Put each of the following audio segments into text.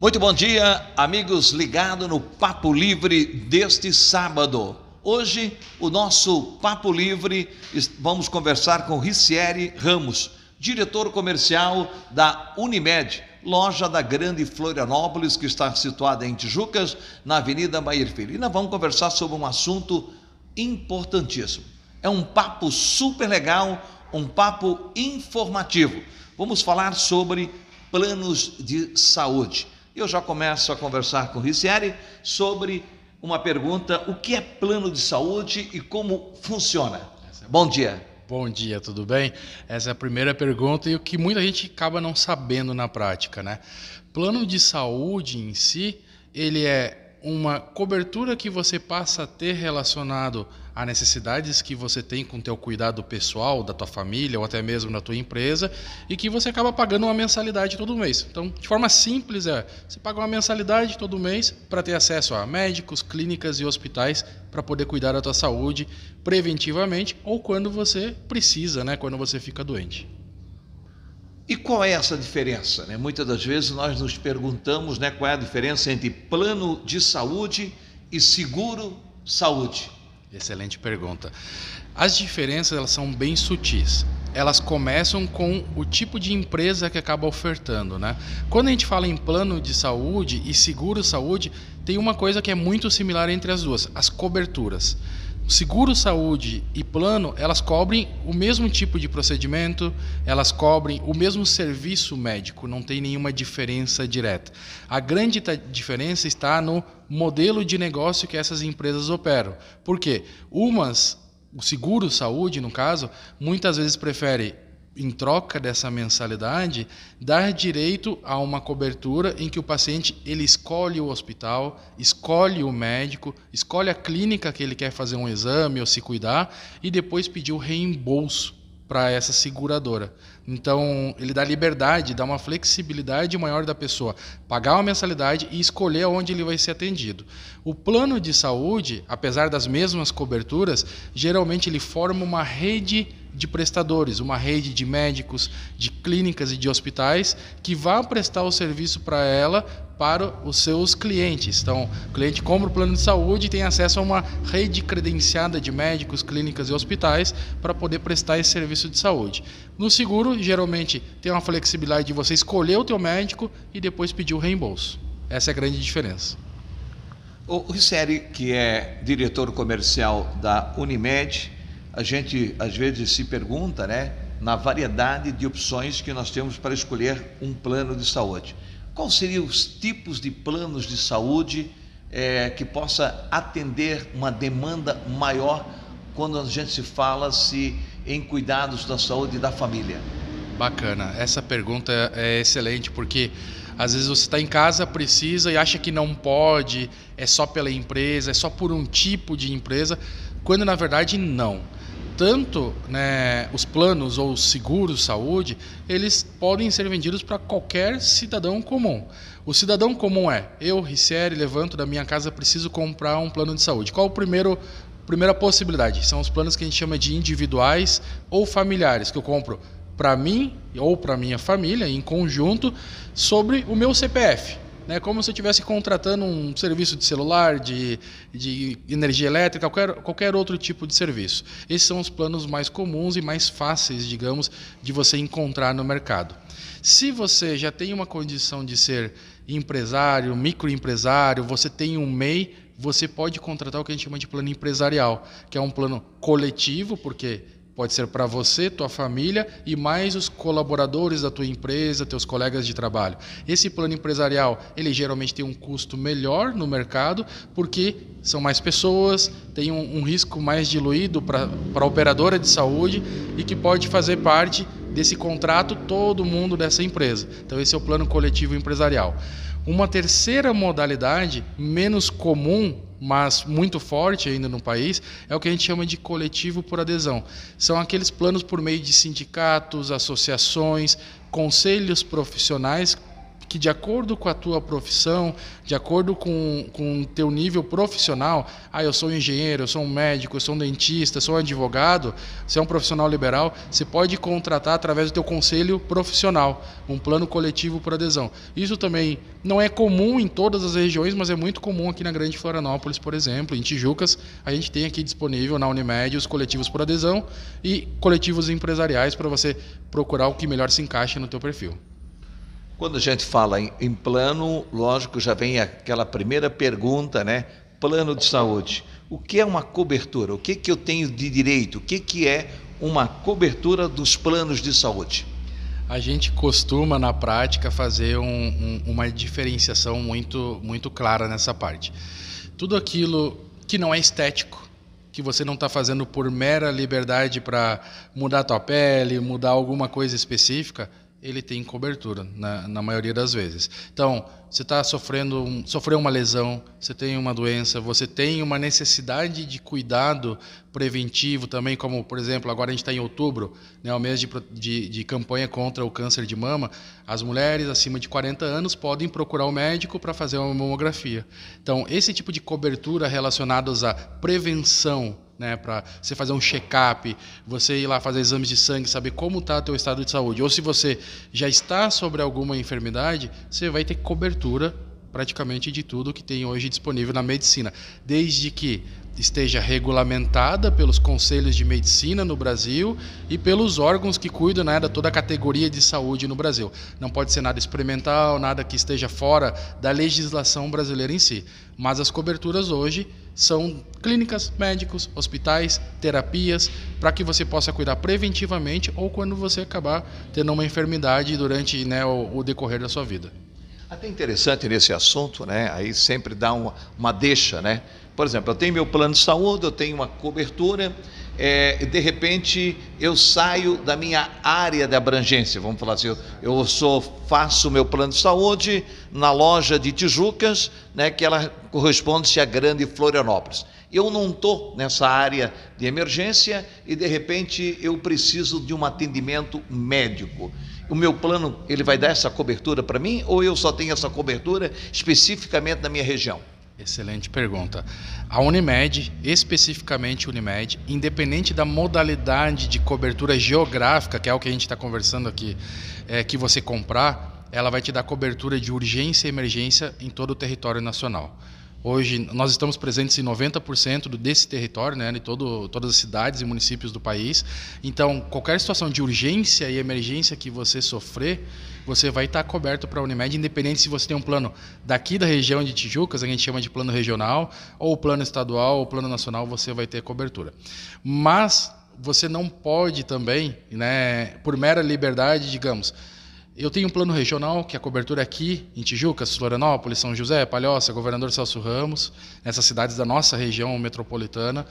Muito bom dia, amigos ligados no Papo Livre deste sábado. Hoje, o nosso Papo Livre, vamos conversar com Ricieri Ramos, diretor comercial da Unimed, loja da Grande Florianópolis, que está situada em Tijucas, na Avenida Maier Filho. E nós vamos conversar sobre um assunto importantíssimo. É um papo super legal, um papo informativo. Vamos falar sobre planos de saúde. Eu já começo a conversar com o Ricieri sobre uma pergunta: o que é plano de saúde e como funciona? Bom dia. Bom dia, tudo bem? Essa é a primeira pergunta e o que muita gente acaba não sabendo na prática, né? Plano de saúde em si, ele é uma cobertura que você passa a ter relacionado a necessidades que você tem com o teu cuidado pessoal, da tua família ou até mesmo da tua empresa, e que você acaba pagando uma mensalidade todo mês. Então, de forma simples, você paga uma mensalidade todo mês para ter acesso a médicos, clínicas e hospitais para poder cuidar da tua saúde preventivamente ou quando você precisa, né? Quando você fica doente. E qual é essa diferença, né? Muitas das vezes nós nos perguntamos, né, qual é a diferença entre plano de saúde e seguro saúde. Excelente pergunta. As diferenças, elas são bem sutis. Elas começam com o tipo de empresa que acaba ofertando, né? Quando a gente fala em plano de saúde e seguro saúde, tem uma coisa que é muito similar entre as duas: as coberturas. Seguro saúde e plano, elas cobrem o mesmo tipo de procedimento, elas cobrem o mesmo serviço médico, não tem nenhuma diferença direta. A grande diferença está no modelo de negócio que essas empresas operam. Por quê? O seguro saúde, no caso, muitas vezes prefere, em troca dessa mensalidade, dar direito a uma cobertura em que o paciente ele escolhe o hospital, escolhe o médico, escolhe a clínica que ele quer fazer um exame ou se cuidar e depois pedir o reembolso para essa seguradora. Então, ele dá liberdade, dá uma flexibilidade maior da pessoa pagar uma mensalidade e escolher onde ele vai ser atendido. O plano de saúde, apesar das mesmas coberturas, geralmente ele forma uma rede de prestadores, uma rede de médicos, de clínicas e de hospitais que vá prestar o serviço para ela, para os seus clientes. Então, o cliente compra o plano de saúde e tem acesso a uma rede credenciada de médicos, clínicas e hospitais para poder prestar esse serviço de saúde. No seguro, geralmente, tem uma flexibilidade de você escolher o teu médico e depois pedir o reembolso. Essa é a grande diferença. O Ricieri, que é diretor comercial da Unimed, a gente às vezes se pergunta, né, na variedade de opções que nós temos para escolher um plano de saúde. Quais seriam os tipos de planos de saúde que possa atender uma demanda maior quando a gente se fala em cuidados da saúde da família? Bacana, essa pergunta é excelente porque às vezes você está em casa, precisa e acha que não pode, é só pela empresa, é só por um tipo de empresa, quando na verdade não. Tanto, né, os planos ou os seguros saúde, eles podem ser vendidos para qualquer cidadão comum. O cidadão comum eu, Ricieri, levanto da minha casa, preciso comprar um plano de saúde. Qual primeira possibilidade? São os planos que a gente chama de individuais ou familiares, que eu compro para mim ou para minha família, em conjunto, sobre o meu CPF. Como se eu estivesse contratando um serviço de celular, de energia elétrica, qualquer outro tipo de serviço. Esses são os planos mais comuns e mais fáceis, digamos, de você encontrar no mercado. Se você já tem uma condição de ser empresário, microempresário, você tem um MEI, você pode contratar o que a gente chama de plano empresarial, que é um plano coletivo, porque pode ser para você, tua família e mais os colaboradores da tua empresa, teus colegas de trabalho. Esse plano empresarial, ele geralmente tem um custo melhor no mercado, porque são mais pessoas, tem um risco mais diluído para a operadora de saúde e que pode fazer parte desse contrato todo mundo dessa empresa. Então esse é o plano coletivo empresarial. Uma terceira modalidade, menos comum, mas muito forte ainda no país, é o que a gente chama de coletivo por adesão. São aqueles planos por meio de sindicatos, associações, conselhos profissionais que de acordo com a tua profissão, de acordo com o teu nível profissional, eu sou um engenheiro, eu sou um médico, eu sou um dentista, eu sou um advogado, você é um profissional liberal, você pode contratar através do teu conselho profissional, um plano coletivo por adesão. Isso também não é comum em todas as regiões, mas é muito comum aqui na Grande Florianópolis, por exemplo, em Tijucas, a gente tem aqui disponível na Unimed os coletivos por adesão e coletivos empresariais para você procurar o que melhor se encaixe no teu perfil. Quando a gente fala em plano, lógico, já vem aquela primeira pergunta, né? Plano de saúde. O que é uma cobertura? O que eu tenho de direito? O que é uma cobertura dos planos de saúde? A gente costuma, na prática, fazer uma diferenciação muito clara nessa parte. Tudo aquilo que não é estético, que você não está fazendo por mera liberdade para mudar a tua pele, mudar alguma coisa específica, ele tem cobertura, na maioria das vezes. Então, você está sofreu uma lesão, você tem uma doença, você tem uma necessidade de cuidado preventivo também, como, por exemplo, agora a gente está em outubro, né, o mês de campanha contra o câncer de mama, as mulheres acima de 40 anos podem procurar o médico para fazer uma mamografia. Então, esse tipo de cobertura relacionados à prevenção, né, para você fazer um check-up, você ir lá fazer exames de sangue, saber como está o teu estado de saúde, ou se você já está sobre alguma enfermidade, você vai ter cobertura praticamente de tudo que tem hoje disponível na medicina, desde que esteja regulamentada pelos conselhos de medicina no Brasil e pelos órgãos que cuidam, né, de toda a categoria de saúde no Brasil. Não pode ser nada experimental, nada que esteja fora da legislação brasileira em si. Mas as coberturas hoje são clínicas, médicos, hospitais, terapias, para que você possa cuidar preventivamente ou quando você acabar tendo uma enfermidade durante, né, o decorrer da sua vida. Até interessante nesse assunto, né? Aí sempre dá uma deixa, né? Por exemplo, eu tenho meu plano de saúde, eu tenho uma cobertura, de repente eu saio da minha área de abrangência, vamos falar assim, faço meu plano de saúde na loja de Tijucas, né, que ela corresponde-se à Grande Florianópolis. Eu não estou nessa área de emergência e de repente eu preciso de um atendimento médico. O meu plano, ele vai dar essa cobertura para mim ou eu só tenho essa cobertura especificamente na minha região? Excelente pergunta. A Unimed, especificamente Unimed, independente da modalidade de cobertura geográfica, que é o que a gente está conversando aqui, que você comprar, ela vai te dar cobertura de urgência e emergência em todo o território nacional. Hoje nós estamos presentes em 90% desse território, né, de todas as cidades e municípios do país. Então, qualquer situação de urgência e emergência que você sofrer, você vai estar coberto para a Unimed, independente se você tem um plano daqui da região de Tijucas, a gente chama de plano regional, ou plano estadual, ou plano nacional, você vai ter cobertura. Mas você não pode também, né, por mera liberdade, digamos, eu tenho um plano regional, que a cobertura é aqui em Tijucas, Florianópolis, São José, Palhoça, Governador Celso Ramos, nessas cidades da nossa região metropolitana,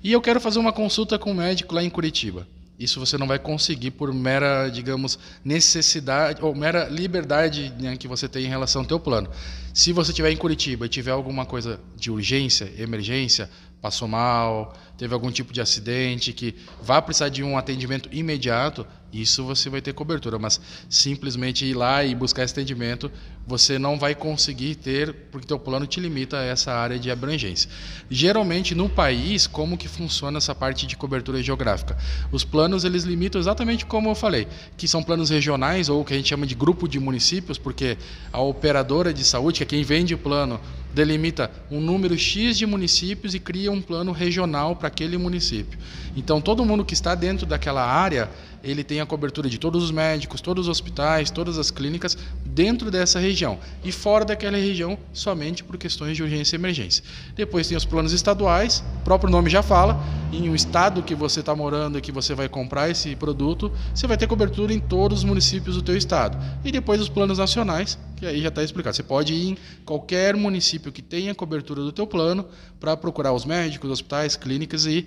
e eu quero fazer uma consulta com um médico lá em Curitiba. Isso você não vai conseguir por mera, digamos, necessidade ou mera liberdade, né, que você tem em relação ao teu plano. Se você estiver em Curitiba e tiver alguma coisa de urgência, emergência, passou mal, teve algum tipo de acidente que vá precisar de um atendimento imediato, isso você vai ter cobertura, mas simplesmente ir lá e buscar esse atendimento, você não vai conseguir ter, porque teu plano te limita a essa área de abrangência. Geralmente no país, como que funciona essa parte de cobertura geográfica? Os planos, eles limitam exatamente como eu falei, que são planos regionais ou que a gente chama de grupo de municípios, porque a operadora de saúde, que é quem vende o plano, delimita um número X de municípios e cria um plano regional para aquele município. Então, todo mundo que está dentro daquela área, ele tem a cobertura de todos os médicos, todos os hospitais, todas as clínicas dentro dessa região. E fora daquela região, somente por questões de urgência e emergência. Depois tem os planos estaduais, o próprio nome já fala, em um estado que você está morando e que você vai comprar esse produto, você vai ter cobertura em todos os municípios do teu estado. E depois os planos nacionais, que aí já está explicado. Você pode ir em qualquer município que tenha cobertura do teu plano para procurar os médicos, hospitais, clínicas e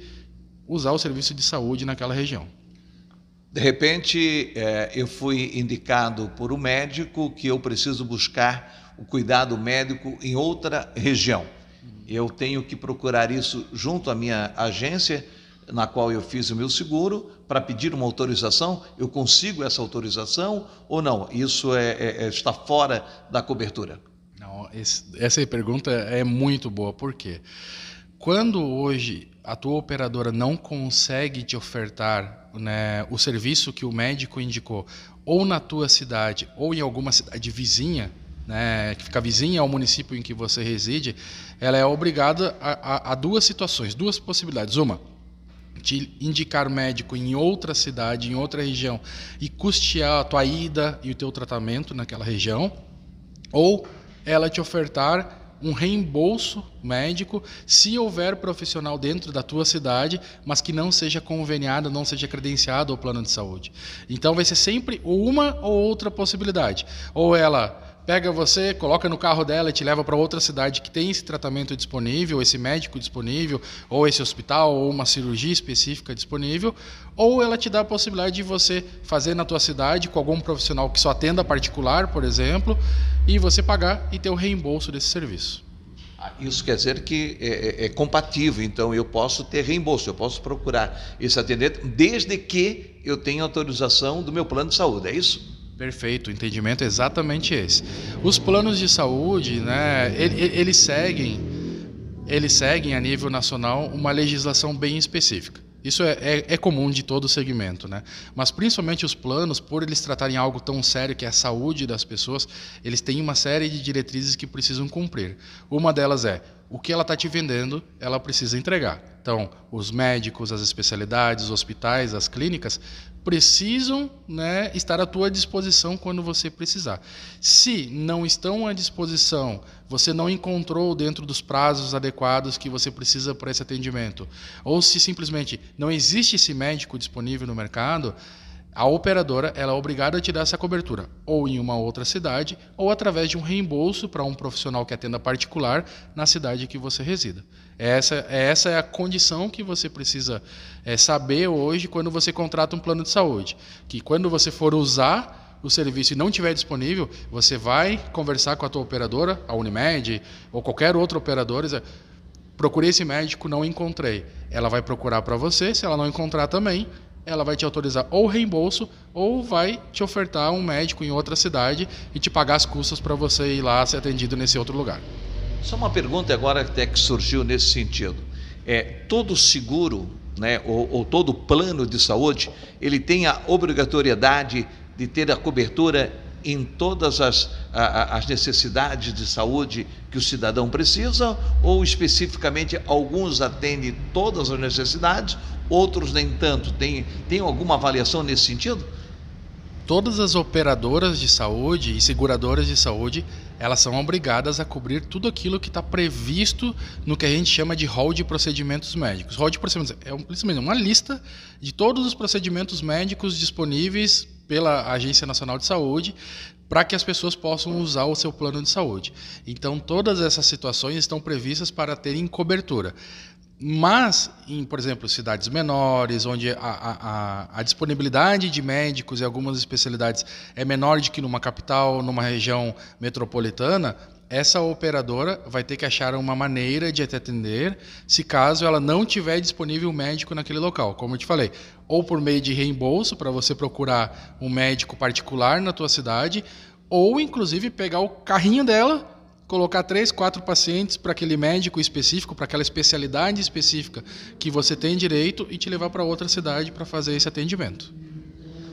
usar o serviço de saúde naquela região. De repente, eu fui indicado por um médico que eu preciso buscar o cuidado médico em outra região. Eu tenho que procurar isso junto à minha agência, na qual eu fiz o meu seguro, para pedir uma autorização? Eu consigo essa autorização ou não? Isso está fora da cobertura? Não, essa pergunta é muito boa. Por quê? Quando hoje a tua operadora não consegue te ofertar, né, o serviço que o médico indicou, ou na tua cidade, ou em alguma cidade vizinha, né, que fica vizinha ao município em que você reside, ela é obrigada a duas situações, duas possibilidades. Uma, te indicar médico em outra cidade, em outra região, e custear a tua ida e o teu tratamento naquela região, ou ela te ofertar um reembolso médico se houver profissional dentro da tua cidade, mas que não seja conveniado, não seja credenciado ao plano de saúde. Então vai ser sempre uma ou outra possibilidade. Ou ela pega você, coloca no carro dela e te leva para outra cidade que tem esse tratamento disponível, esse médico disponível, ou esse hospital, ou uma cirurgia específica disponível, ou ela te dá a possibilidade de você fazer na tua cidade com algum profissional que só atenda particular, por exemplo, e você pagar e ter o reembolso desse serviço. Isso quer dizer que é compatível, então eu posso ter reembolso, eu posso procurar esse atendente, desde que eu tenha autorização do meu plano de saúde, é isso? Perfeito, o entendimento é exatamente esse. Os planos de saúde, né, eles seguem a nível nacional uma legislação bem específica. Isso é comum de todo o segmento, né? Mas principalmente os planos, por eles tratarem algo tão sério que é a saúde das pessoas, eles têm uma série de diretrizes que precisam cumprir. Uma delas é, o que ela está te vendendo, ela precisa entregar. Então, os médicos, as especialidades, os hospitais, as clínicas, precisam, né, estar à tua disposição quando você precisar. Se não estão à disposição, você não encontrou dentro dos prazos adequados que você precisa para esse atendimento, ou se simplesmente não existe esse médico disponível no mercado, a operadora ela é obrigada a te dar essa cobertura, ou em uma outra cidade, ou através de um reembolso para um profissional que atenda particular na cidade que você resida. Essa é a condição que você precisa saber hoje quando você contrata um plano de saúde. Que quando você for usar o serviço e não estiver disponível, você vai conversar com a tua operadora, a Unimed, ou qualquer outra operadora, e dizer, procurei esse médico, não encontrei. Ela vai procurar para você, se ela não encontrar também, ela vai te autorizar ou reembolso ou vai te ofertar um médico em outra cidade e te pagar as custas para você ir lá ser atendido nesse outro lugar. Só uma pergunta agora até que surgiu nesse sentido. Todo seguro, né, ou todo plano de saúde, ele tem a obrigatoriedade de ter a cobertura em todas as necessidades de saúde que o cidadão precisa, ou especificamente alguns atendem todas as necessidades, outros nem tanto? Tem alguma avaliação nesse sentido? Todas as operadoras de saúde e seguradoras de saúde, elas são obrigadas a cobrir tudo aquilo que está previsto no que a gente chama de rol de procedimentos médicos. Rol de procedimentos é uma lista de todos os procedimentos médicos disponíveis pela Agência Nacional de Saúde para que as pessoas possam usar o seu plano de saúde. Então, todas essas situações estão previstas para terem cobertura. Mas, por exemplo, cidades menores, onde a disponibilidade de médicos e algumas especialidades é menor do que numa capital, numa região metropolitana, essa operadora vai ter que achar uma maneira de te atender, se caso ela não tiver disponível um médico naquele local. Como eu te falei, ou por meio de reembolso, para você procurar um médico particular na tua cidade, ou inclusive pegar o carrinho dela, colocar 3, 4 pacientes para aquele médico específico, para aquela especialidade específica que você tem direito e te levar para outra cidade para fazer esse atendimento.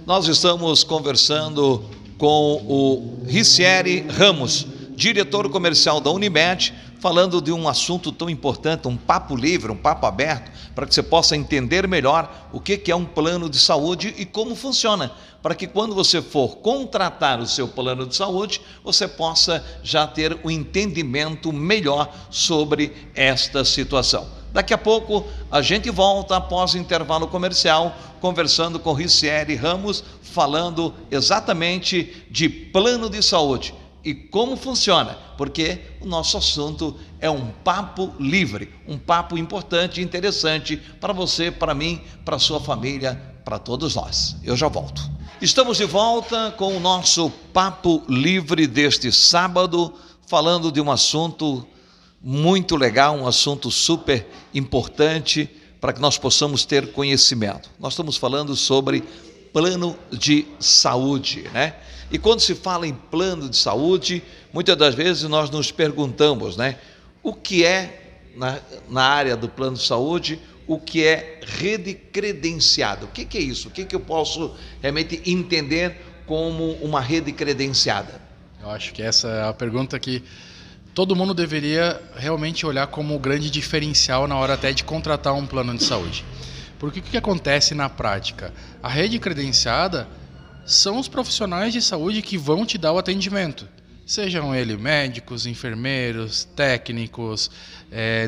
Nós estamos conversando com o Ricieri Ramos, diretor comercial da Unimed, falando de um assunto tão importante, um papo livre, um papo aberto, para que você possa entender melhor o que é um plano de saúde e como funciona, para que quando você for contratar o seu plano de saúde, você possa já ter um entendimento melhor sobre esta situação. Daqui a pouco a gente volta após o intervalo comercial, conversando com Ricieri Ramos, falando exatamente de plano de saúde e como funciona, porque o nosso assunto é um papo livre, um papo importante e interessante para você, para mim, para a sua família, para todos nós. Eu já volto. Estamos de volta com o nosso papo livre deste sábado, falando de um assunto muito legal, um assunto super importante para que nós possamos ter conhecimento. Nós estamos falando sobre plano de saúde, né? E quando se fala em plano de saúde, muitas das vezes nós nos perguntamos, né? O que é, na área do plano de saúde, o que é rede credenciada? O que é isso? O que eu posso realmente entender como uma rede credenciada? Eu acho que essa é a pergunta que todo mundo deveria realmente olhar como o grande diferencial na hora até de contratar um plano de saúde. Porque o que acontece na prática? A rede credenciada são os profissionais de saúde que vão te dar o atendimento. Sejam eles médicos, enfermeiros, técnicos,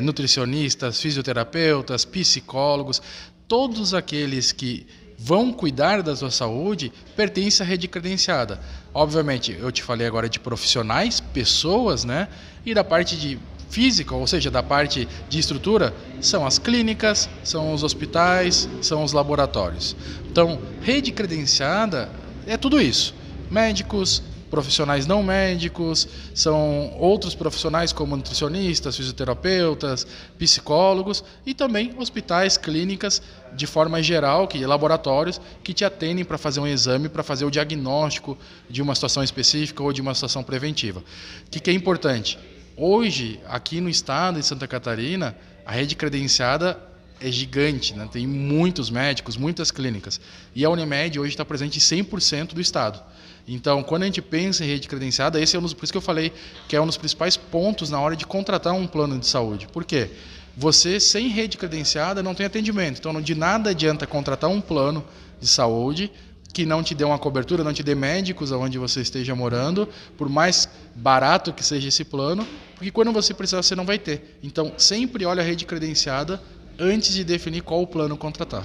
nutricionistas, fisioterapeutas, psicólogos, todos aqueles que vão cuidar da sua saúde pertencem à rede credenciada. Obviamente, eu te falei agora de profissionais, pessoas, né? E da parte de física, ou seja, da parte de estrutura, são as clínicas, são os hospitais, são os laboratórios. Então, rede credenciada é tudo isso. Médicos, profissionais não médicos, são outros profissionais como nutricionistas, fisioterapeutas, psicólogos e também hospitais, clínicas de forma geral, laboratórios que te atendem para fazer um exame, para fazer o diagnóstico de uma situação específica ou de uma situação preventiva. O que é importante? Hoje, aqui no estado de Santa Catarina, a rede credenciada é gigante, né? Tem muitos médicos, muitas clínicas. E a Unimed hoje está presente em 100% do estado. Então, quando a gente pensa em rede credenciada, por isso que eu falei que é um dos principais pontos na hora de contratar um plano de saúde. Por quê? Você, sem rede credenciada, não tem atendimento. Então, de nada adianta contratar um plano de saúde que não te dê uma cobertura, não te dê médicos aonde você esteja morando, por mais barato que seja esse plano, porque quando você precisar, você não vai ter. Então, sempre olha a rede credenciada antes de definir qual plano contratar.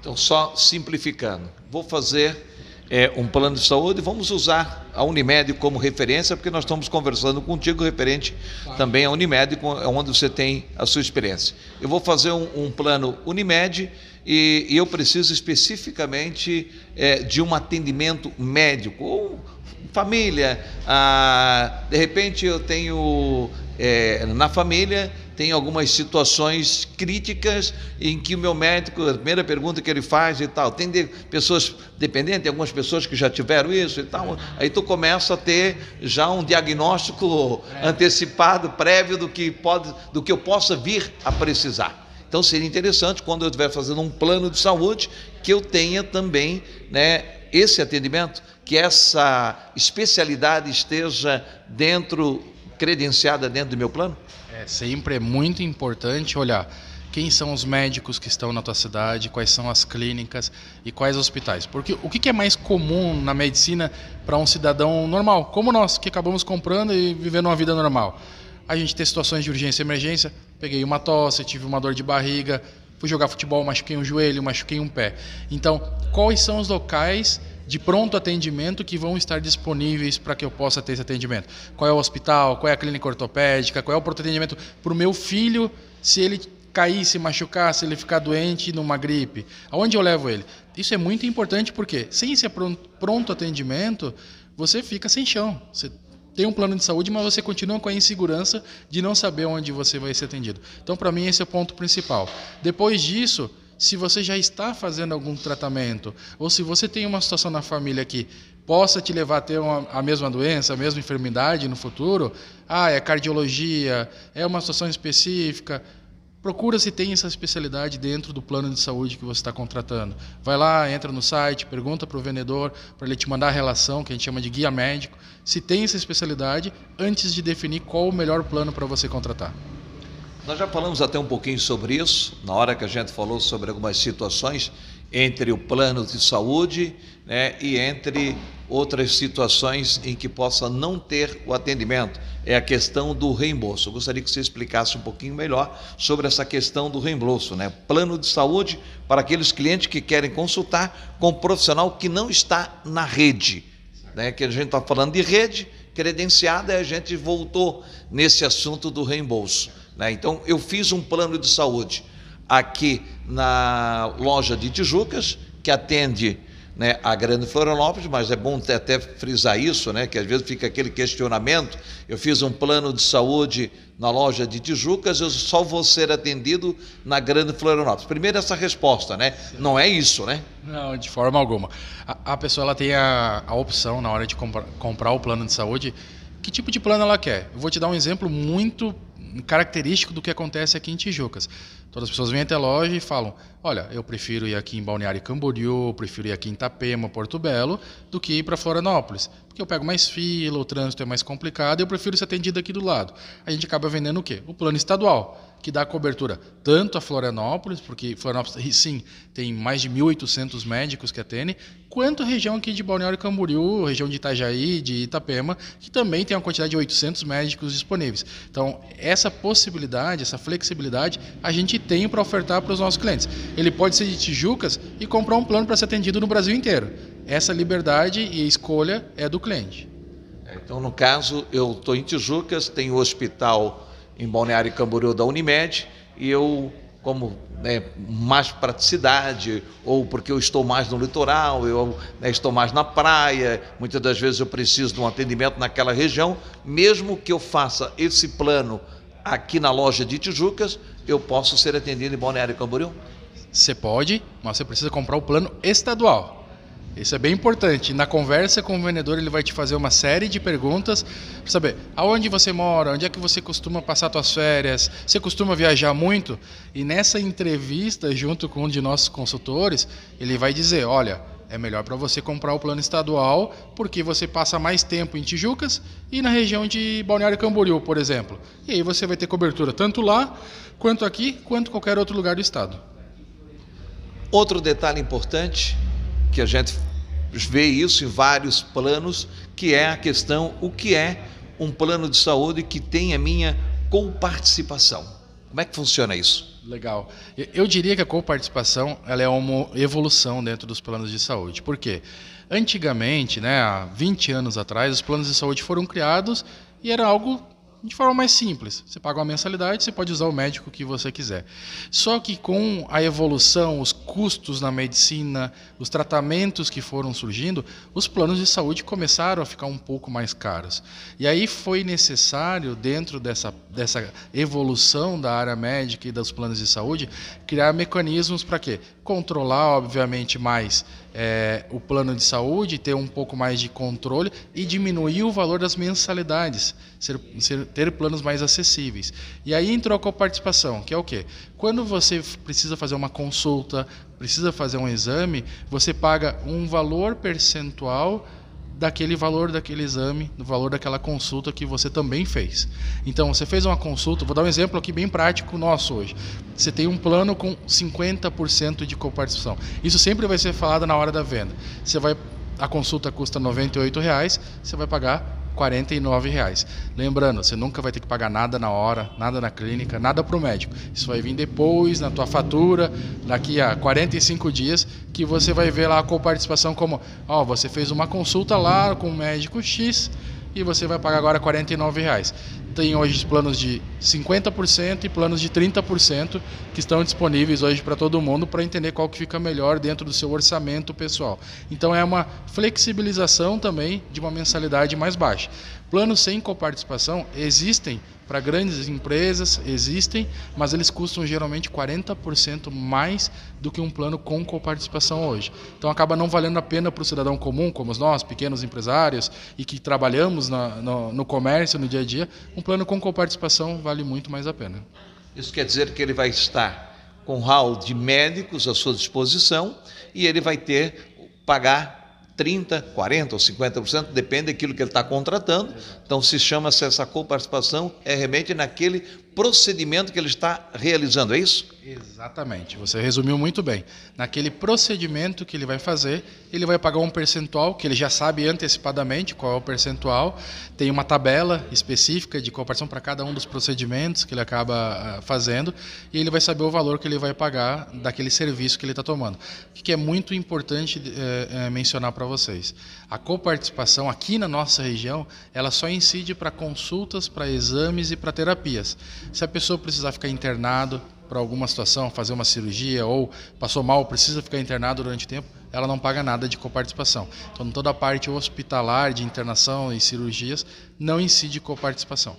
Então, só simplificando, vou fazer um plano de saúde, vamos usar a Unimed como referência, porque nós estamos conversando contigo referente também à Unimed, onde você tem a sua experiência. Eu vou fazer um plano Unimed e eu preciso especificamente de um atendimento médico, ou família, de repente eu tenho na família, tem algumas situações críticas em que o meu médico, a primeira pergunta que ele faz e tal, tem pessoas dependentes, algumas pessoas que já tiveram isso e tal, aí tu começa a ter já um diagnóstico antecipado, prévio do que eu possa vir a precisar. Então seria interessante, quando eu estiver fazendo um plano de saúde, que eu tenha também, né, esse atendimento, que essa especialidade esteja credenciada dentro do meu plano? Sempre é muito importante olhar quem são os médicos que estão na tua cidade, quais são as clínicas e quais hospitais. Porque o que é mais comum na medicina para um cidadão normal, como nós, que acabamos comprando e vivendo uma vida normal? A gente tem situações de urgência e emergência, peguei uma tosse, tive uma dor de barriga, fui jogar futebol, machuquei um joelho, machuquei um pé. Então, quais são os locais de pronto atendimento que vão estar disponíveis para que eu possa ter esse atendimento? Qual é o hospital, qual é a clínica ortopédica, qual é o pronto atendimento para o meu filho se ele cair, se machucar, se ele ficar doente numa gripe? Aonde eu levo ele? Isso é muito importante porque sem esse pronto atendimento, você fica sem chão. Você tem um plano de saúde, mas você continua com a insegurança de não saber onde você vai ser atendido. Então, para mim, esse é o ponto principal. Depois disso, se você já está fazendo algum tratamento, ou se você tem uma situação na família que possa te levar a ter a mesma doença, a mesma enfermidade no futuro, é cardiologia, é uma situação específica, procura se tem essa especialidade dentro do plano de saúde que você está contratando. Vai lá, entra no site, pergunta para o vendedor, para ele te mandar a relação, que a gente chama de guia médico, se tem essa especialidade, antes de definir qual o melhor plano para você contratar. Nós já falamos até um pouquinho sobre isso, na hora que a gente falou sobre algumas situações entre o plano de saúde, né, e entre outras situações em que possa não ter o atendimento. É a questão do reembolso. Eu gostaria que você explicasse um pouquinho melhor sobre essa questão do reembolso, né? Plano de saúde para aqueles clientes que querem consultar com um profissional que não está na rede, né? Que a gente está falando de rede credenciada, e a gente voltou nesse assunto do reembolso. Então, eu fiz um plano de saúde aqui na loja de Tijucas, que atende né, a Grande Florianópolis, mas é bom até frisar isso, né, que às vezes fica aquele questionamento. Eu fiz um plano de saúde na loja de Tijucas, eu só vou ser atendido na Grande Florianópolis. Primeiro essa resposta, né? Não é isso, né? Não, de forma alguma. A pessoa ela tem a opção na hora de comprar o plano de saúde, que tipo de plano ela quer. Eu vou te dar um exemplo muito característico do que acontece aqui em Tijucas. Todas as pessoas vêm até a loja e falam: olha, eu prefiro ir aqui em Balneário Camboriú, prefiro ir aqui em Itapema, Porto Belo, do que ir para Florianópolis, porque eu pego mais fila, o trânsito é mais complicado e eu prefiro ser atendido aqui do lado. A gente acaba vendendo o quê? O plano estadual, que dá cobertura tanto a Florianópolis, porque Florianópolis, sim, tem mais de 1.800 médicos que atendem, quanto a região aqui de Balneário Camboriú, região de Itajaí, de Itapema, que também tem uma quantidade de 800 médicos disponíveis. Então, essa possibilidade, essa flexibilidade, a gente tem para ofertar para os nossos clientes. Ele pode ser de Tijucas e comprar um plano para ser atendido no Brasil inteiro. Essa liberdade e escolha é do cliente. Então, no caso, eu estou em Tijucas, tenho o hospital em Balneário Camboriú da Unimed, e eu, como mais praticidade, ou porque eu estou mais no litoral, eu estou mais na praia, muitas das vezes eu preciso de um atendimento naquela região, mesmo que eu faça esse plano aqui na loja de Tijucas, eu posso ser atendido em Balneário Camboriú? Você pode, mas você precisa comprar o plano estadual. Isso é bem importante. Na conversa com o vendedor, ele vai te fazer uma série de perguntas para saber aonde você mora, onde é que você costuma passar suas férias, você costuma viajar muito. E nessa entrevista, junto com um de nossos consultores, ele vai dizer: olha, é melhor para você comprar o plano estadual, porque você passa mais tempo em Tijucas e na região de Balneário Camboriú, por exemplo. E aí você vai ter cobertura tanto lá, quanto aqui, quanto qualquer outro lugar do estado. Outro detalhe importante, que a gente vê isso em vários planos, que é a questão: o que é um plano de saúde que tem a minha coparticipação? Como é que funciona isso? Legal. Eu diria que a coparticipação ela é uma evolução dentro dos planos de saúde. Por quê? Antigamente, né, há 20 anos atrás, os planos de saúde foram criados e era algo de forma mais simples. Você paga uma mensalidade, você pode usar o médico que você quiser. Só que com a evolução, os custos na medicina, os tratamentos que foram surgindo, os planos de saúde começaram a ficar um pouco mais caros. E aí foi necessário, dentro dessa evolução da área médica e dos planos de saúde, criar mecanismos para quê? Controlar, obviamente, mais o plano de saúde, ter um pouco mais de controle e diminuir o valor das mensalidades, ter planos mais acessíveis. E aí entrou a coparticipação, que é o quê? Quando você precisa fazer uma consulta, precisa fazer um exame, você paga um valor percentual daquele valor daquele exame, do valor daquela consulta que você também fez. Então, você fez uma consulta, vou dar um exemplo aqui bem prático nosso hoje. Você tem um plano com 50% de coparticipação. Isso sempre vai ser falado na hora da venda. A consulta custa R$ 98, você vai pagar R$ 49. Lembrando, você nunca vai ter que pagar nada na hora, nada na clínica, nada para o médico. Isso vai vir depois, na tua fatura, daqui a 45 dias, que você vai ver lá a coparticipação como: você fez uma consulta lá com o médico X e você vai pagar agora R$ 49. Tem hoje planos de 50% e planos de 30% que estão disponíveis hoje para todo mundo, para entender qual que fica melhor dentro do seu orçamento pessoal. Então é uma flexibilização também de uma mensalidade mais baixa. Planos sem coparticipação existem para grandes empresas, mas eles custam geralmente 40% mais do que um plano com coparticipação hoje. Então acaba não valendo a pena para o cidadão comum, como nós, pequenos empresários, e que trabalhamos no comércio, no dia a dia, um plano com coparticipação vale muito mais a pena. Isso quer dizer que ele vai estar com um hall de médicos à sua disposição e ele vai pagar 30%, 40% ou 50%, depende daquilo que ele está contratando. Então, se chama-se essa coparticipação, realmente naquele procedimento que ele está realizando, é isso? Exatamente, você resumiu muito bem. Naquele procedimento que ele vai fazer, ele vai pagar um percentual, que ele já sabe antecipadamente qual é o percentual, tem uma tabela específica de coparticipação para cada um dos procedimentos que ele acaba fazendo, e ele vai saber o valor que ele vai pagar daquele serviço que ele está tomando. O que é muito importante mencionar para vocês? A coparticipação aqui na nossa região, ela só incide para consultas, para exames e para terapias. Se a pessoa precisar ficar internado para alguma situação, fazer uma cirurgia ou passou mal, precisa ficar internado durante o tempo, ela não paga nada de coparticipação. Então, toda a parte hospitalar, de internação e cirurgias, não incide coparticipação.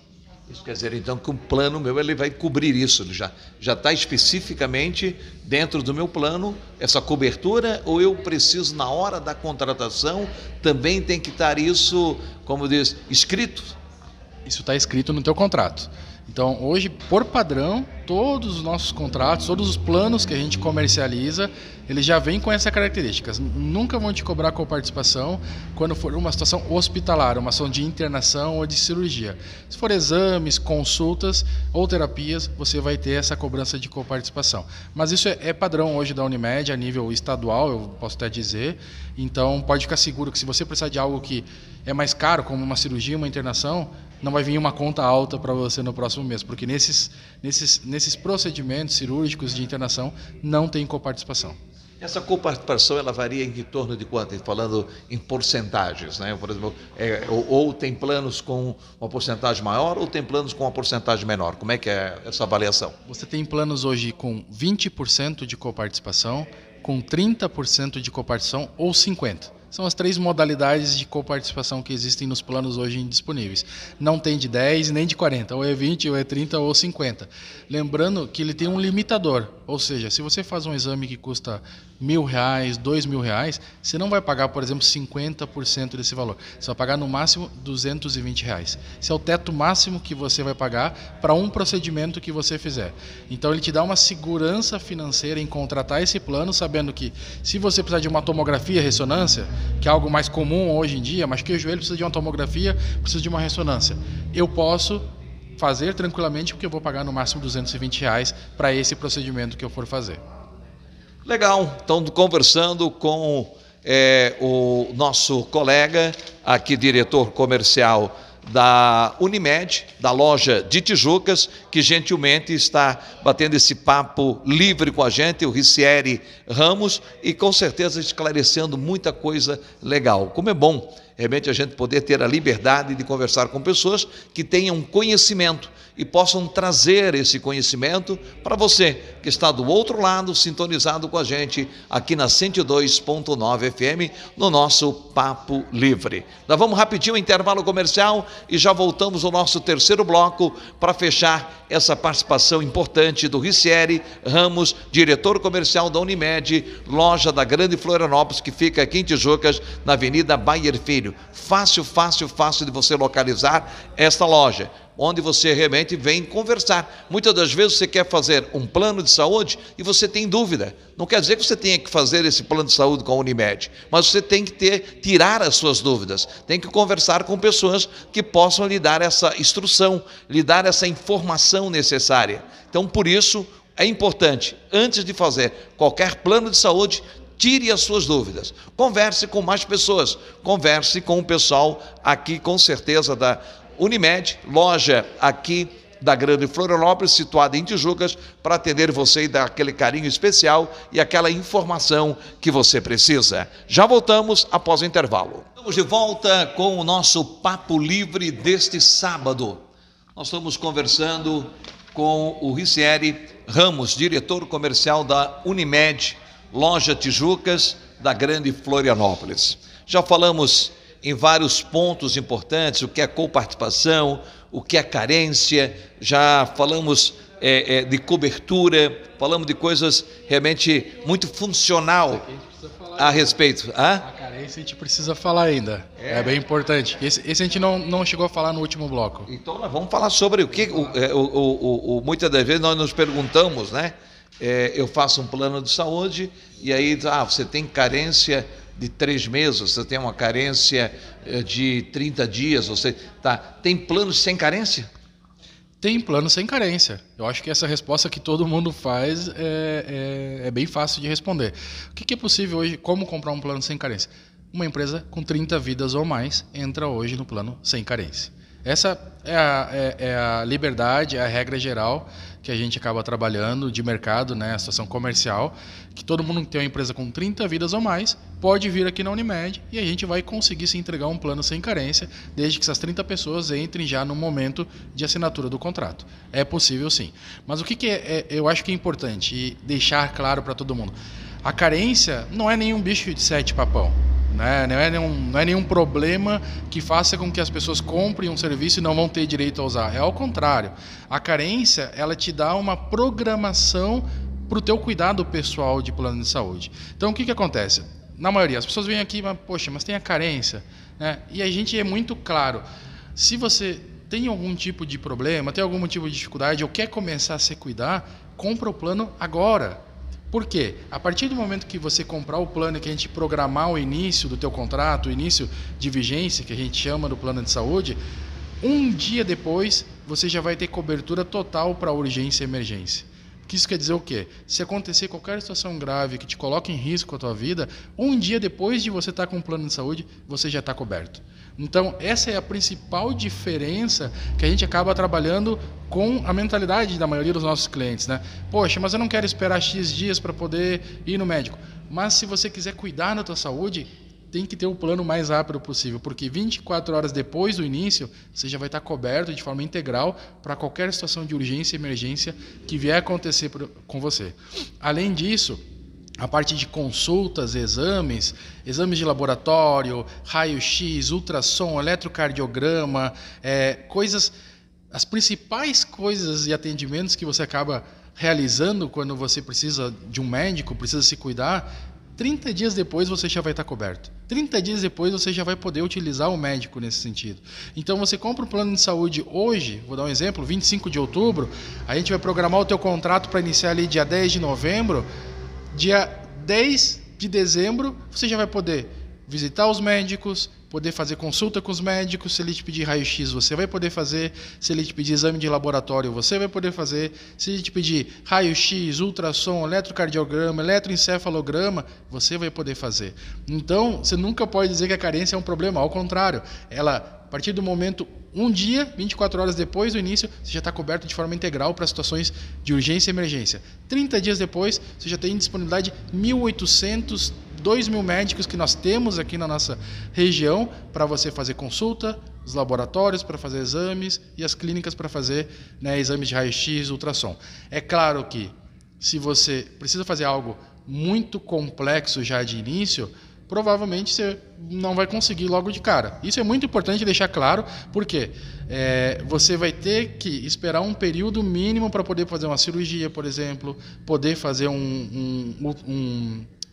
Isso quer dizer, então, que o plano meu ele vai cobrir isso, ele já está especificamente dentro do meu plano, essa cobertura, ou eu preciso, na hora da contratação, também tem que estar isso, como diz, escrito? Isso está escrito no teu contrato. Então, hoje, por padrão, todos os nossos contratos, todos os planos que a gente comercializa, eles já vêm com essa característica. Nunca vão te cobrar coparticipação quando for uma situação hospitalar, uma situação de internação ou de cirurgia. Se for exames, consultas ou terapias, você vai ter essa cobrança de coparticipação. Mas isso é padrão hoje da Unimed, a nível estadual, eu posso até dizer. Então, pode ficar seguro que se você precisar de algo que é mais caro, como uma cirurgia, uma internação, não vai vir uma conta alta para você no próximo mês, porque nesses procedimentos cirúrgicos de internação não tem coparticipação. Essa coparticipação ela varia em torno de quanto? Falando em porcentagens, né? Por exemplo, ou tem planos com uma porcentagem maior ou tem planos com uma porcentagem menor. Como é que é essa avaliação? Você tem planos hoje com 20% de coparticipação, com 30% de coparticipação ou 50%. São as 3 modalidades de coparticipação que existem nos planos hoje disponíveis. Não tem de 10 nem de 40, ou é 20, ou é 30, ou 50. Lembrando que ele tem um limitador, ou seja, se você faz um exame que custa R$1.000, R$2.000, você não vai pagar, por exemplo, 50% desse valor. Você vai pagar no máximo R$220. Esse é o teto máximo que você vai pagar para um procedimento que você fizer. Então ele te dá uma segurança financeira em contratar esse plano, sabendo que se você precisar de uma tomografia, ressonância, que é algo mais comum hoje em dia, mas que o joelho precisa de uma tomografia, precisa de uma ressonância, eu posso fazer tranquilamente porque eu vou pagar no máximo R$220 para esse procedimento que eu for fazer. Legal, então conversando com o nosso colega aqui, diretor comercial da Unimed, da loja de Tijucas, que gentilmente está batendo esse papo livre com a gente, o Ricieri Ramos, e com certeza esclarecendo muita coisa legal. Como é bom realmente a gente poder ter a liberdade de conversar com pessoas que tenham conhecimento e possam trazer esse conhecimento para você que está do outro lado, sintonizado com a gente aqui na 102.9 FM, no nosso Papo Livre. Nós vamos rapidinho ao intervalo comercial e já voltamos ao nosso terceiro bloco para fechar essa participação importante do Ricieri Ramos, diretor comercial da Unimed, loja da Grande Florianópolis, que fica aqui em Tijucas, na Avenida Bayer Filho. Fácil de você localizar esta loja, onde você realmente vem conversar. Muitas das vezes você quer fazer um plano de saúde e você tem dúvida. Não quer dizer que você tenha que fazer esse plano de saúde com a Unimed, mas você tem que tirar as suas dúvidas, tem que conversar com pessoas que possam lhe dar essa instrução, lhe dar essa informação necessária. Então, por isso, é importante, antes de fazer qualquer plano de saúde, tire as suas dúvidas, converse com mais pessoas, converse com o pessoal aqui, com certeza, da Unimed, loja aqui da Grande Florianópolis, situada em Tijucas, para atender você e dar aquele carinho especial e aquela informação que você precisa. Já voltamos após o intervalo. Estamos de volta com o nosso Papo Livre deste sábado. Nós estamos conversando com o Ricieri Ramos, diretor comercial da Unimed, loja Tijucas, da Grande Florianópolis. Já falamos em vários pontos importantes, o que é coparticipação, o que é carência, já falamos de cobertura, falamos de coisas realmente muito funcional a respeito. A carência a gente precisa falar ainda, é bem importante. Esse a gente não chegou a falar no último bloco. Então nós vamos falar sobre o que, muitas das vezes nós nos perguntamos, né? Eu faço um plano de saúde e aí você tem carência de 3 meses, você tem uma carência de 30 dias, tem planos sem carência? Tem plano sem carência. Eu acho que essa resposta que todo mundo faz é bem fácil de responder. O que é possível hoje? Como comprar um plano sem carência? Uma empresa com 30 vidas ou mais entra hoje no plano sem carência. Essa é a liberdade, é a regra geral que a gente acaba trabalhando de mercado, né, a situação comercial, que todo mundo que tem uma empresa com 30 vidas ou mais pode vir aqui na Unimed e a gente vai conseguir se entregar um plano sem carência, desde que essas 30 pessoas entrem já no momento de assinatura do contrato. É possível sim. Mas o que eu acho que é importante e deixar claro para todo mundo? A carência não é nenhum bicho de sete papão. Né? Não é nenhum problema que faça com que as pessoas comprem um serviço e não vão ter direito a usar. É ao contrário. A carência, ela te dá uma programação para o teu cuidado pessoal de plano de saúde. Então, o que acontece? Na maioria, as pessoas vêm aqui, mas, poxa, mas tem a carência. Né? E a gente é muito claro. Se você tem algum tipo de problema, tem algum tipo de dificuldade ou quer começar a se cuidar, compra o plano agora. Por quê? A partir do momento que você comprar o plano e que a gente programar o início do teu contrato, o início de vigência, que a gente chama do plano de saúde, um dia depois você já vai ter cobertura total para urgência e emergência. Isso quer dizer o quê? Se acontecer qualquer situação grave que te coloque em risco a tua vida, um dia depois de você estar com um plano de saúde, você já está coberto. Então, essa é a principal diferença que a gente acaba trabalhando com a mentalidade da maioria dos nossos clientes, né? Poxa, mas eu não quero esperar X dias para poder ir no médico. Mas se você quiser cuidar da tua saúde, tem que ter o plano mais rápido possível, porque 24 horas depois do início, você já vai estar coberto de forma integral para qualquer situação de urgência e emergência que vier acontecer com você. Além disso, a parte de consultas, exames de laboratório, raio-x, ultrassom, eletrocardiograma, as principais coisas e atendimentos que você acaba realizando quando você precisa de um médico, precisa se cuidar, 30 dias depois você já vai estar coberto. 30 dias depois você já vai poder utilizar o médico nesse sentido. Então você compra um plano de saúde hoje, vou dar um exemplo, 25 de outubro, a gente vai programar o teu contrato para iniciar ali dia 10 de novembro, dia 10 de dezembro você já vai poder visitar os médicos, poder fazer consulta com os médicos, se ele te pedir raio-x, você vai poder fazer, se ele te pedir exame de laboratório, você vai poder fazer, se ele te pedir raio-x, ultrassom, eletrocardiograma, eletroencefalograma, você vai poder fazer. Então, você nunca pode dizer que a carência é um problema, ao contrário, ela, a partir do momento, um dia, 24 horas depois do início, você já está coberto de forma integral para situações de urgência e emergência. 30 dias depois, você já tem disponibilidade 1.800, 2.000 médicos que nós temos aqui na nossa região para você fazer consulta, os laboratórios para fazer exames e as clínicas para fazer, né, exames de raio-x, ultrassom. É claro que se você precisa fazer algo muito complexo já de início, provavelmente você não vai conseguir logo de cara. Isso é muito importante deixar claro, porque você vai ter que esperar um período mínimo para poder fazer uma cirurgia, por exemplo, poder fazer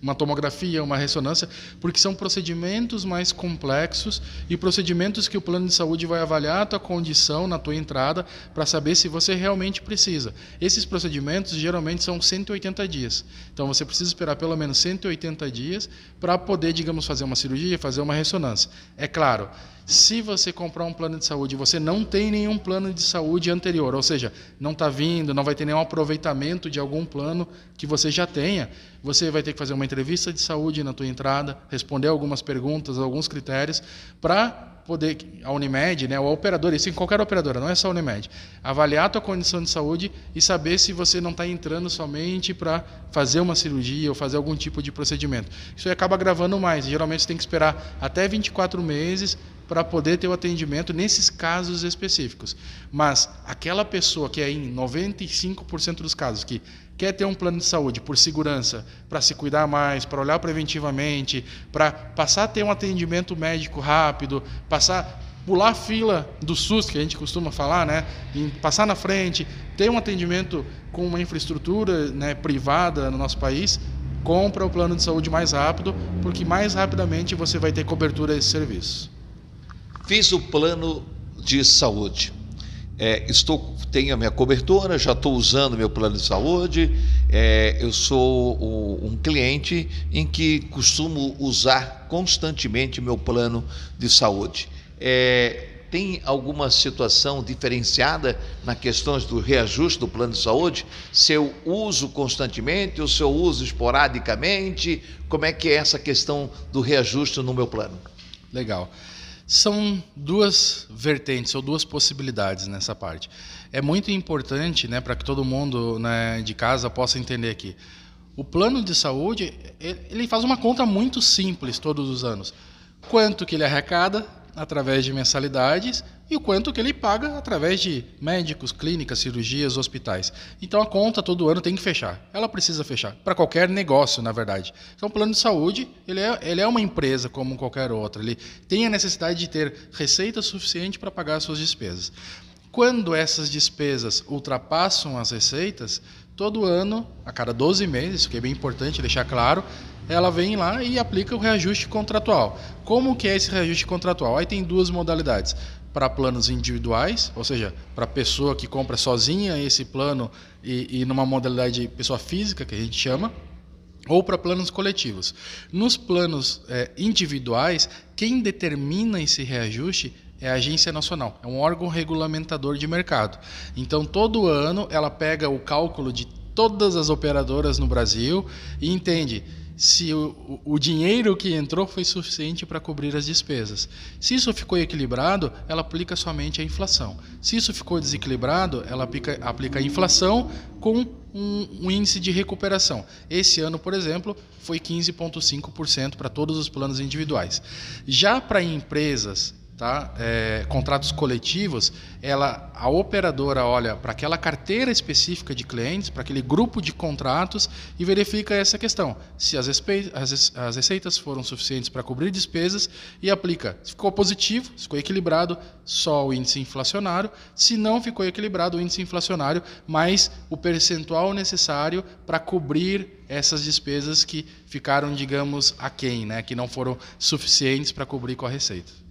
uma tomografia, uma ressonância, porque são procedimentos mais complexos e procedimentos que o plano de saúde vai avaliar a tua condição na tua entrada para saber se você realmente precisa. Esses procedimentos geralmente são 180 dias. Então você precisa esperar pelo menos 180 dias para poder, digamos, fazer uma cirurgia, fazer uma ressonância. É claro, se você comprar um plano de saúde e você não tem nenhum plano de saúde anterior, ou seja, não está vindo, não vai ter nenhum aproveitamento de algum plano que você já tenha, você vai ter que fazer uma entrevista de saúde na tua entrada, responder algumas perguntas, alguns critérios, para poder, a Unimed, né, o operador, isso em qualquer operadora, não é só a Unimed, avaliar a tua condição de saúde e saber se você não está entrando somente para fazer uma cirurgia ou fazer algum tipo de procedimento. Isso aí acaba agravando mais, geralmente você tem que esperar até 24 meses para poder ter o atendimento nesses casos específicos. Mas aquela pessoa que é em 95% dos casos, que quer ter um plano de saúde por segurança, para se cuidar mais, para olhar preventivamente, para passar a ter um atendimento médico rápido, pular a fila do SUS, que a gente costuma falar, né? Passar na frente, ter um atendimento com uma infraestrutura, né, privada no nosso país, compra o plano de saúde mais rápido, porque mais rapidamente você vai ter cobertura desse serviço. Fiz o plano de saúde, tenho a minha cobertura, já estou usando meu plano de saúde, eu sou um cliente em que costumo usar constantemente meu plano de saúde. Tem alguma situação diferenciada na questão do reajuste do plano de saúde? Se eu uso constantemente ou se eu uso esporadicamente, como é que é essa questão do reajuste no meu plano? Legal. São duas vertentes ou duas possibilidades nessa parte. É muito importante, né, para que todo mundo, né, de casa possa entender aqui. O plano de saúde, ele faz uma conta muito simples todos os anos. Quanto que ele arrecada, através de mensalidades e o quanto que ele paga através de médicos, clínicas, cirurgias, hospitais. Então a conta todo ano tem que fechar. Ela precisa fechar para qualquer negócio, na verdade. Então o plano de saúde, ele é uma empresa como qualquer outra. Ele tem a necessidade de ter receita suficiente para pagar as suas despesas. Quando essas despesas ultrapassam as receitas, todo ano, a cada 12 meses, isso que é bem importante deixar claro, ela vem lá e aplica o reajuste contratual. Como que é esse reajuste contratual? Aí tem duas modalidades. Para planos individuais, ou seja, para a pessoa que compra sozinha esse plano e numa modalidade de pessoa física, que a gente chama, ou para planos coletivos. Nos planos individuais, quem determina esse reajuste é a Agência Nacional, é um órgão regulamentador de mercado. Então, todo ano, ela pega o cálculo de todas as operadoras no Brasil e entende se o dinheiro que entrou foi suficiente para cobrir as despesas. Se isso ficou equilibrado, ela aplica somente a inflação. Se isso ficou desequilibrado, ela aplica a inflação com um índice de recuperação. Esse ano, por exemplo, foi 15,5% para todos os planos individuais. Já para empresas, contratos coletivos, a operadora olha para aquela carteira específica de clientes, para aquele grupo de contratos e verifica essa questão, se as receitas foram suficientes para cobrir despesas e aplica. Se ficou positivo, se ficou equilibrado, só o índice inflacionário. Se não ficou equilibrado, o índice inflacionário mais o percentual necessário para cobrir essas despesas que ficaram, digamos, aquém, né? Que não foram suficientes para cobrir com a receita.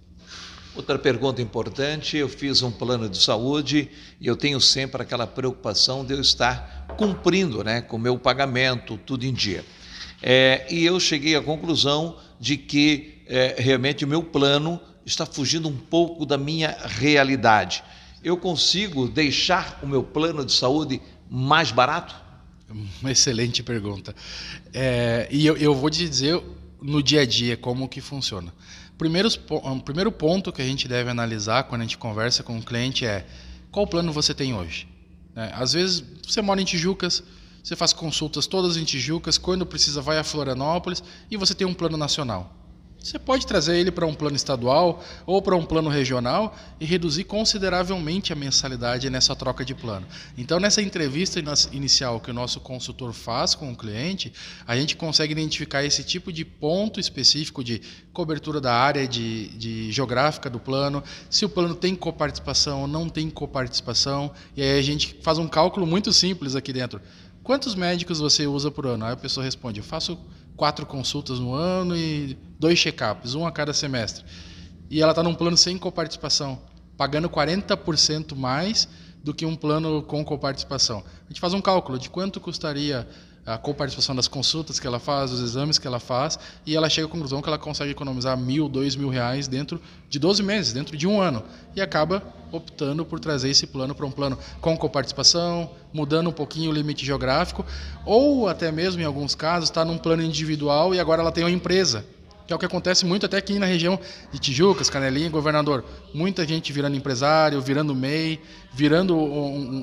Outra pergunta importante, eu fiz um plano de saúde e eu tenho sempre aquela preocupação de eu estar cumprindo, né, com o meu pagamento, tudo em dia. E eu cheguei à conclusão de que realmente o meu plano está fugindo um pouco da minha realidade. Eu consigo deixar o meu plano de saúde mais barato? Uma excelente pergunta. E eu vou te dizer no dia a dia como que funciona. O primeiro ponto que a gente deve analisar quando a gente conversa com o cliente é qual plano você tem hoje. Às vezes você mora em Tijucas, você faz consultas todas em Tijucas, quando precisa vai a Florianópolis e você tem um plano nacional. Você pode trazer ele para um plano estadual ou para um plano regional e reduzir consideravelmente a mensalidade nessa troca de plano. Então, nessa entrevista inicial que o nosso consultor faz com o cliente, a gente consegue identificar esse tipo de ponto específico de cobertura da área de geográfica do plano, se o plano tem coparticipação ou não tem coparticipação, e aí a gente faz um cálculo muito simples aqui dentro. Quantos médicos você usa por ano? Aí a pessoa responde, eu faço 4 consultas no ano e 2 check-ups, um a cada semestre. E ela está num plano sem coparticipação, pagando 40% mais do que um plano com coparticipação. A gente faz um cálculo de quanto custaria a coparticipação das consultas que ela faz, dos exames que ela faz, e ela chega à conclusão que ela consegue economizar R$1.000, R$2.000 dentro de 12 meses, dentro de um ano, e acaba optando por trazer esse plano para um plano com coparticipação, mudando um pouquinho o limite geográfico, ou até mesmo, em alguns casos, está num plano individual e agora ela tem uma empresa, que é o que acontece muito até aqui na região de Tijucas, Canelinha, Governador. Muita gente virando empresário, virando MEI, virando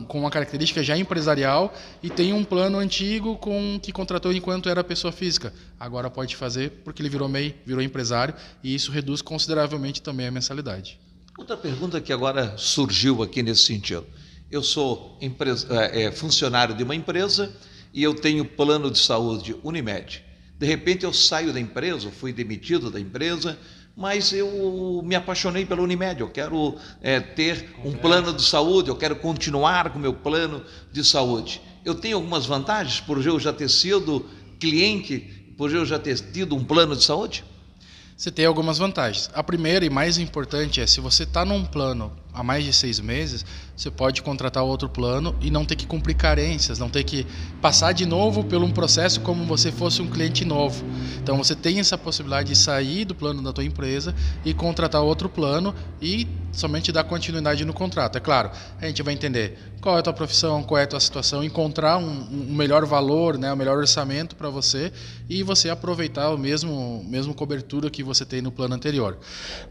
com uma característica já empresarial e tem um plano antigo que contratou enquanto era pessoa física. Agora pode fazer porque ele virou MEI, virou empresário e isso reduz consideravelmente também a mensalidade. Outra pergunta que agora surgiu aqui nesse sentido. Eu sou funcionário de uma empresa e eu tenho plano de saúde Unimed. De repente eu saio da empresa, fui demitido da empresa, mas eu me apaixonei pela Unimed, eu quero ter um plano de saúde, eu quero continuar com o meu plano de saúde. Eu tenho algumas vantagens por eu já ter sido cliente, por eu já ter tido um plano de saúde? Você tem algumas vantagens. A primeira e mais importante é, se você está num plano há mais de 6 meses, você pode contratar outro plano e não ter que cumprir carências, não ter que passar de novo por um processo como você fosse um cliente novo. Então você tem essa possibilidade de sair do plano da tua empresa e contratar outro plano e somente dar continuidade no contrato. É claro, a gente vai entender qual é a tua profissão, qual é a tua situação, encontrar um melhor valor, né, um melhor orçamento para você e você aproveitar o mesmo cobertura que você tem no plano anterior.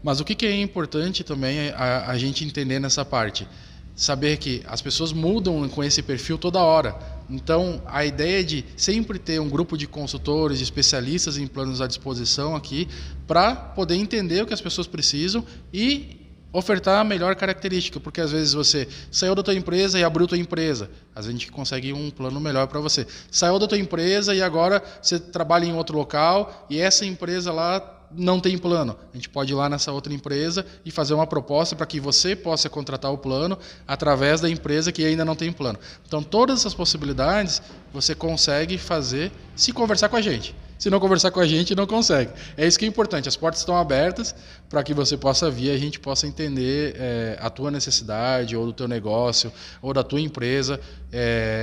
Mas o que é importante também é a gente entender nessa parte. saber que as pessoas mudam com esse perfil toda hora. Então, a ideia de sempre ter um grupo de consultores, de especialistas em planos à disposição aqui, para poder entender o que as pessoas precisam e ofertar a melhor característica, porque às vezes você saiu da tua empresa e abriu tua empresa, a gente consegue um plano melhor para você. Saiu da tua empresa e agora você trabalha em outro local e essa empresa lá não tem plano. A gente pode ir lá nessa outra empresa e fazer uma proposta para que você possa contratar o plano através da empresa que ainda não tem plano. Então, todas essas possibilidades você consegue fazer se conversar com a gente. Se não conversar com a gente, não consegue. É isso que é importante. As portas estão abertas para que você possa vir e a gente possa entender a tua necessidade, ou do teu negócio, ou da tua empresa.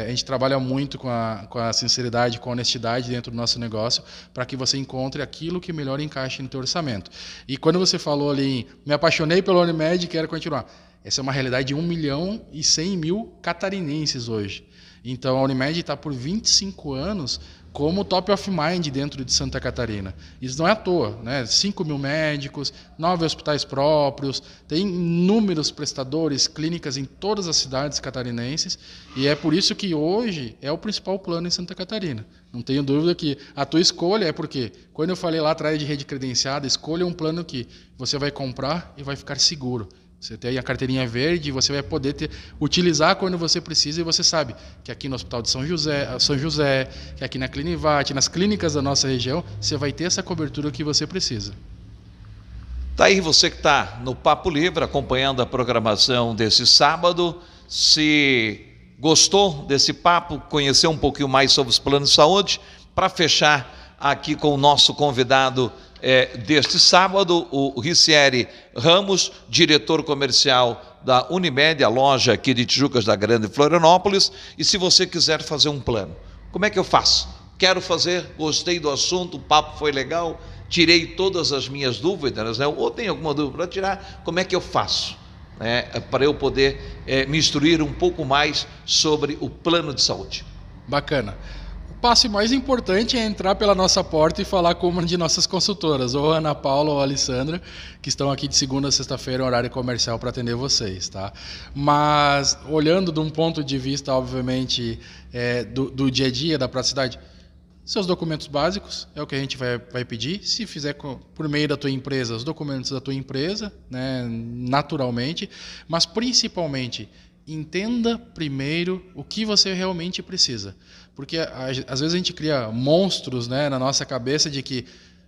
A gente trabalha muito com a sinceridade, com a honestidade dentro do nosso negócio, para que você encontre aquilo que melhor encaixe no teu orçamento. E quando você falou ali em me apaixonei pela Unimed e quero continuar, essa é uma realidade de 1.100.000 catarinenses hoje. Então, a Unimed está por 25 anos como top of mind dentro de Santa Catarina. Isso não é à toa, né? 5.000 médicos, 9 hospitais próprios, tem inúmeros prestadores, clínicas em todas as cidades catarinenses, e é por isso que hoje é o principal plano em Santa Catarina. Não tenho dúvida que a tua escolha é porque, quando eu falei lá atrás de rede credenciada, escolha um plano que você vai comprar e vai ficar seguro. Você tem a carteirinha verde, você vai poder utilizar quando você precisa, e você sabe que aqui no Hospital de São José, que aqui na Clinivat, nas clínicas da nossa região, você vai ter essa cobertura que você precisa. Tá aí você que está no Papo Livre, acompanhando a programação desse sábado. Se gostou desse papo, conheceu um pouquinho mais sobre os planos de saúde, para fechar aqui com o nosso convidado deste sábado, o Ricieri Ramos, diretor comercial da Unimed, a loja aqui de Tijucas da Grande Florianópolis. E se você quiser fazer um plano, como é que eu faço? Quero fazer, gostei do assunto, o papo foi legal, tirei todas as minhas dúvidas, né? Ou tem alguma dúvida para tirar, como é que eu faço? Para eu poder me instruir um pouco mais sobre o plano de saúde. Bacana. O passo mais importante é entrar pela nossa porta e falar com uma de nossas consultoras, ou a Ana Paula ou a Alessandra, que estão aqui de segunda a sexta-feira, horário comercial, para atender vocês, tá? Mas, olhando de um ponto de vista, obviamente, do dia a dia, da praticidade, seus documentos básicos é o que a gente vai pedir. Se fizer por meio da tua empresa, os documentos da tua empresa, né, naturalmente, mas principalmente entenda primeiro o que você realmente precisa. Porque às vezes a gente cria monstros, né, na nossa cabeça de que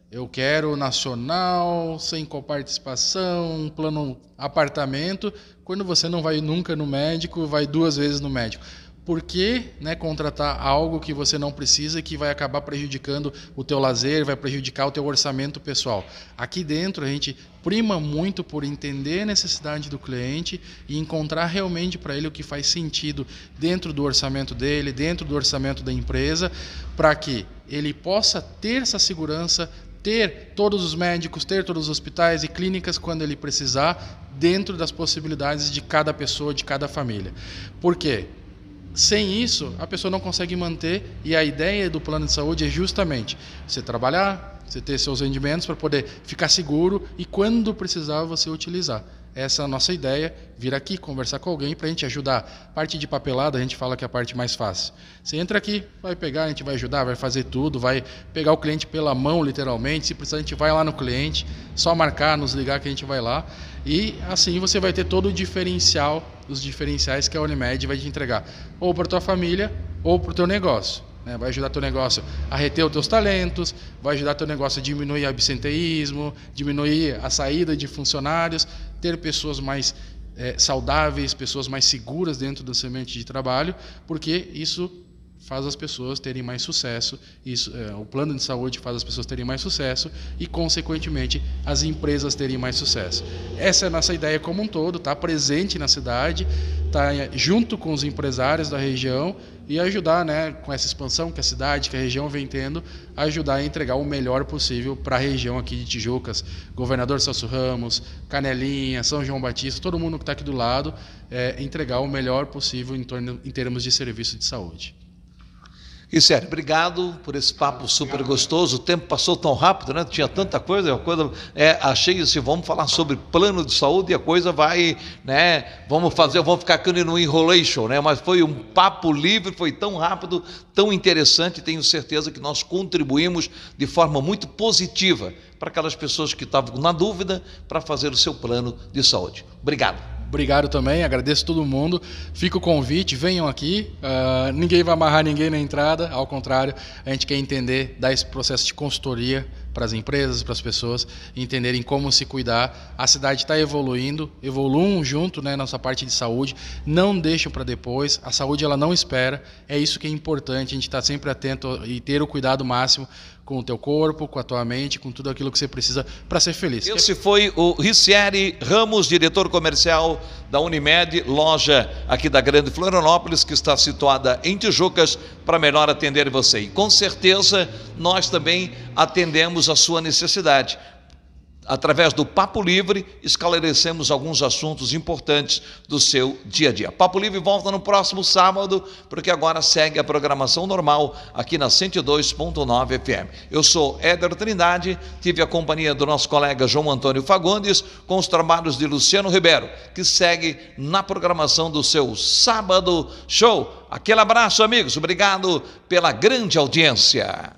eu quero nacional, sem coparticipação, um plano apartamento, quando você não vai nunca no médico, vai 2 vezes no médico. Por que, né, contratar algo que você não precisa e que vai acabar prejudicando o teu lazer, vai prejudicar o teu orçamento pessoal? Aqui dentro a gente prima muito por entender a necessidade do cliente e encontrar realmente para ele o que faz sentido dentro do orçamento dele, dentro do orçamento da empresa, para que ele possa ter essa segurança, ter todos os médicos, ter todos os hospitais e clínicas quando ele precisar, dentro das possibilidades de cada pessoa, de cada família. Por quê? Sem isso, a pessoa não consegue manter, e a ideia do plano de saúde é justamente você trabalhar, você ter seus rendimentos para poder ficar seguro e quando precisar você utilizar. Essa é a nossa ideia, vir aqui conversar com alguém para a gente ajudar. Parte de papelada a gente fala que é a parte mais fácil. Você entra aqui, vai pegar, a gente vai ajudar, vai fazer tudo, vai pegar o cliente pela mão literalmente, se precisar a gente vai lá no cliente, só marcar, nos ligar que a gente vai lá. E assim você vai ter todo o diferencial, os diferenciais que a Unimed vai te entregar, ou para a tua família ou para o teu negócio. Vai ajudar teu negócio a reter os teus talentos, vai ajudar teu negócio a diminuir o absenteísmo, diminuir a saída de funcionários, ter pessoas mais saudáveis, pessoas mais seguras dentro do seu ambiente de trabalho, porque isso faz as pessoas terem mais sucesso, o plano de saúde faz as pessoas terem mais sucesso e, consequentemente, as empresas terem mais sucesso. Essa é a nossa ideia como um todo, tá presente na cidade, tá junto com os empresários da região e ajudar, né, com essa expansão que a cidade, que a região vem tendo, ajudar a entregar o melhor possível para a região aqui de Tijucas, Governador Celso Ramos, Canelinha, São João Batista, todo mundo que está aqui do lado, entregar o melhor possível em termos de serviço de saúde. E sério, obrigado por esse papo super gostoso. O tempo passou tão rápido, né? Tinha tanta coisa, achei assim, vamos falar sobre plano de saúde e a coisa vai, né? Vamos ficar aqui no enrolation, né? Mas foi um papo livre, foi tão rápido, tão interessante. Tenho certeza que nós contribuímos de forma muito positiva para aquelas pessoas que estavam na dúvida para fazer o seu plano de saúde. Obrigado. Obrigado também, agradeço todo mundo. Fica o convite, venham aqui. Ninguém vai amarrar ninguém na entrada, ao contrário, a gente quer entender, dar esse processo de consultoria para as empresas, para as pessoas entenderem como se cuidar. A cidade está evoluindo, evoluam junto, né, nossa parte de saúde. Não deixam para depois, a saúde ela não espera. É isso que é importante, a gente está sempre atento e ter o cuidado máximo com o teu corpo, com a tua mente, com tudo aquilo que você precisa para ser feliz. Esse foi o Ricieri Ramos, diretor comercial da Unimed, loja aqui da Grande Florianópolis, que está situada em Tijucas, para melhor atender você. E com certeza nós também atendemos a sua necessidade. Através do Papo Livre, esclarecemos alguns assuntos importantes do seu dia a dia. Papo Livre volta no próximo sábado, porque agora segue a programação normal aqui na 102.9 FM. Eu sou Éder Trindade, tive a companhia do nosso colega João Antônio Fagundes, com os trabalhos de Luciano Ribeiro, que segue na programação do seu Sábado Show. Aquele abraço, amigos. Obrigado pela grande audiência.